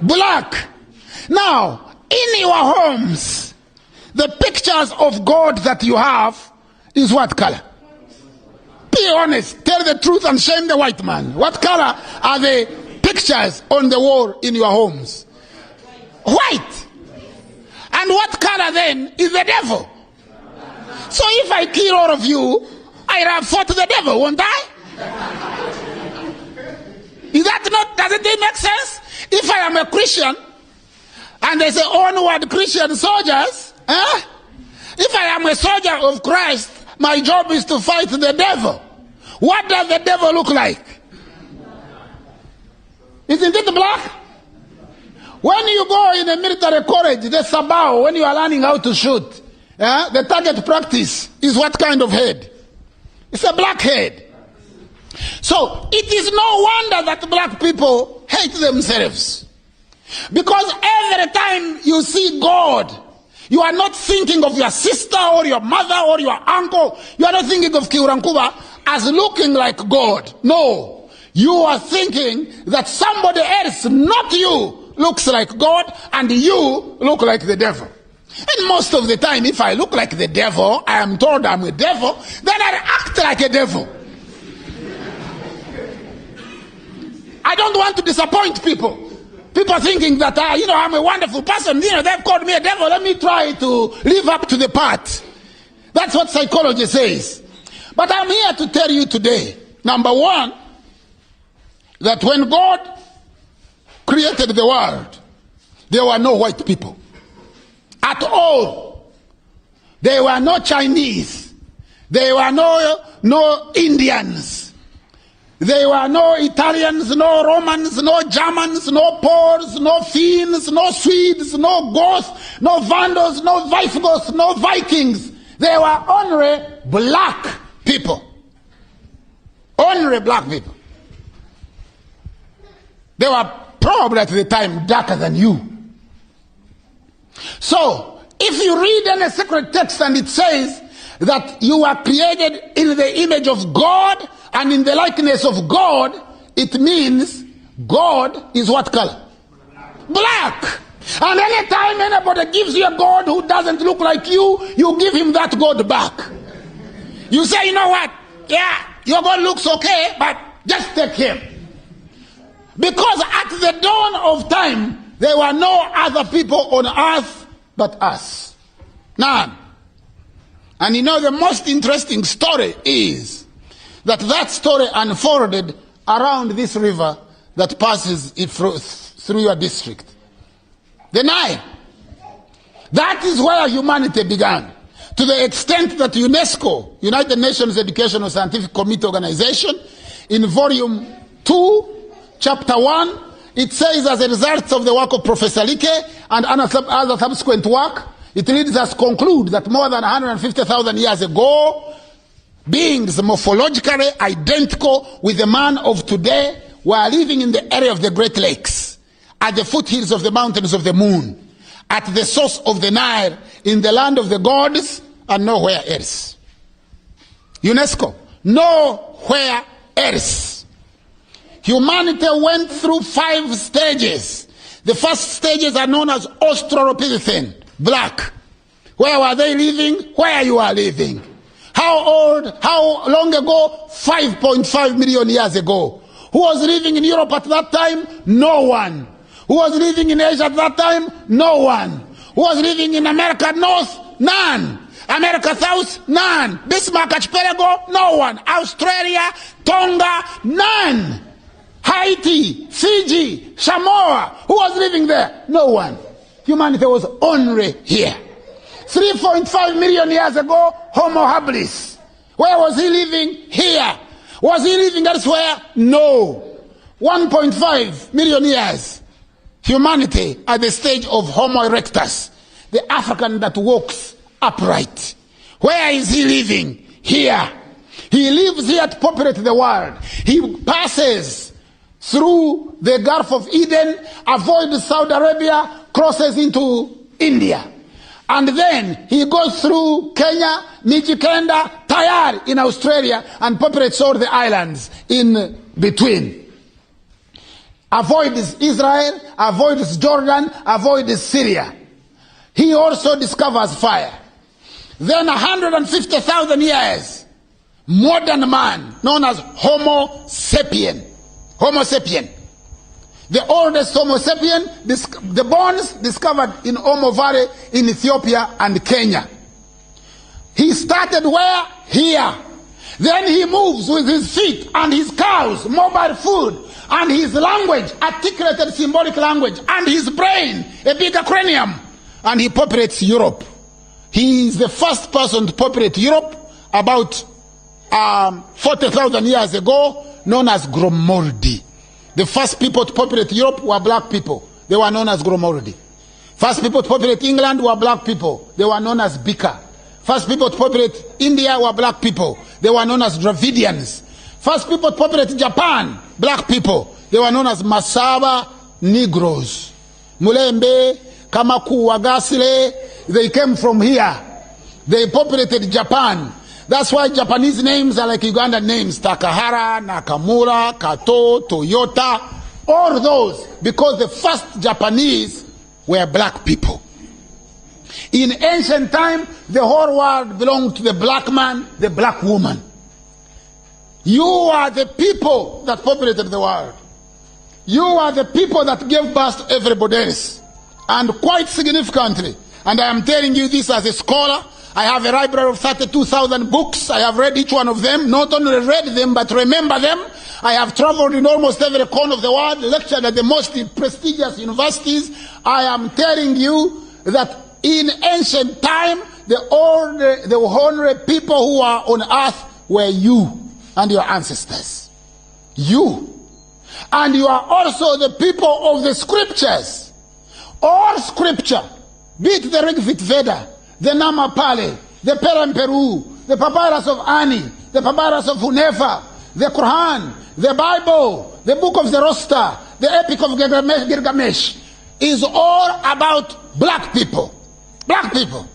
Black. Now, in your homes, the pictures of God that you have is what color? Be honest. Tell the truth and shame the white man. What color are the pictures on the wall in your homes? White. And what color then is the devil? So if I kill all of you, I have fought the devil, won't I? Is that not, doesn't it make sense? If I am a Christian, and they say onward Christian soldiers, if I am a soldier of Christ, my job is to fight the devil. What does the devil look like? Isn't it black? When you go in a military college, the sabao, when you are learning how to shoot, the target practice is what kind of head? It's a black head. So it is no wonder that black people hate themselves. Because every time you see God, you are not thinking of your sister or your mother or your uncle. You are not thinking of Kiurankuba as looking like God. No. You are thinking that somebody else, not you, looks like God, and you look like the devil. And most of the time, if I look like the devil, I am told I'm a devil, then I act like a devil. I don't want to disappoint people. People thinking that, I'm a wonderful person. They've called me a devil. Let me try to live up to the part. That's what psychology says. But I'm here to tell you today, number one, that when God created the world, there were no white people at all. There were no Chinese. There were no Indians. There were no Italians, no Romans, no Germans, no Poles, no Finns, no Swedes, no Goths, no Vandals, no Visigoths, no Vikings. There were only black people. Only black people. They were probably at the time darker than you. So, if you read any sacred text and it says that you are created in the image of God and in the likeness of God, it means God is what color? Black. And anytime anybody gives you a God who doesn't look like you, you give him that God back. You say, you know what? Yeah, your God looks okay, but just take him. Because at the dawn of time, there were no other people on earth but us. None. And the most interesting story is that story unfolded around this river that passes through your district. The Nile. That is where humanity began. To the extent that UNESCO, United Nations Educational Scientific Committee Organization, in volume 2, chapter 1, it says, as a result of the work of Professor Like and other subsequent work, it leads us to conclude that more than 150,000 years ago, beings morphologically identical with the man of today were living in the area of the Great Lakes, at the foothills of the mountains of the moon, at the source of the Nile, in the land of the gods, and nowhere else. UNESCO, nowhere else. Humanity went through 5 stages. The first stages are known as Australopithecine, black. Where were they living? Where you are living. How old? How long ago? 5.5 million years ago. Who was living in Europe at that time? No one. Who was living in Asia at that time? No one. Who was living in America North? None. America South? None. Bismarck Archipelago? No one. Australia? Tonga? None. Haiti, Fiji, Samoa, who was living there? No one. Humanity was only here. 3.5 million years ago, Homo habilis. Where was he living? Here. Was he living elsewhere? No. 1.5 million years. Humanity at the stage of Homo erectus, the African that walks upright. Where is he living? Here. He lives here to populate the world. He passes through the Gulf of Eden, avoids Saudi Arabia, crosses into India. And then he goes through Kenya, Mijikenda, Tayar in Australia, and populates all the islands in between. avoids Israel, avoids Jordan, avoids Syria. He also discovers fire. Then 150,000 years, modern man, known as Homo sapien. Homo sapien. The oldest Homo sapien, the bones discovered in Omo Valley in Ethiopia and Kenya. He started where? Here. Then he moves with his feet and his cows, mobile food, and his language, articulated symbolic language, and his brain, a bigger cranium, and he populates Europe. He is the first person to populate Europe about 40,000 years ago, known as Gromoldi. The first people to populate Europe were black people. They were known as Gromoldi. First people to populate England were black people. They were known as Bika. First people to populate India were black people. They were known as Dravidians. First people to populate Japan, black people. They were known as Masaba Negroes. Mulembe, Kamaku, Wagasile, they came from here. They populated Japan. That's why Japanese names are like Ugandan names. Takahara, Nakamura, Kato, Toyota, all those, because the first Japanese were black people. In ancient time, the whole world belonged to the black man, the black woman. You are the people that populated the world. You are the people that gave birth to everybody else. And quite significantly, and I am telling you this as a scholar, I have a library of 32,000 books. I have read each one of them, not only read them, but remember them. I have traveled in almost every corner of the world, lectured at the most prestigious universities. I am telling you that in ancient time, the ordinary people who are on earth were you and your ancestors. You. And you are also the people of the scriptures. All scripture, be it the Rigvit Veda, the Namapali, the Peramperu, the Papyrus of Ani, the Papyrus of Hunefa, the Quran, the Bible, the Book of the Rosta, the Epic of Gilgamesh, is all about black people. Black people.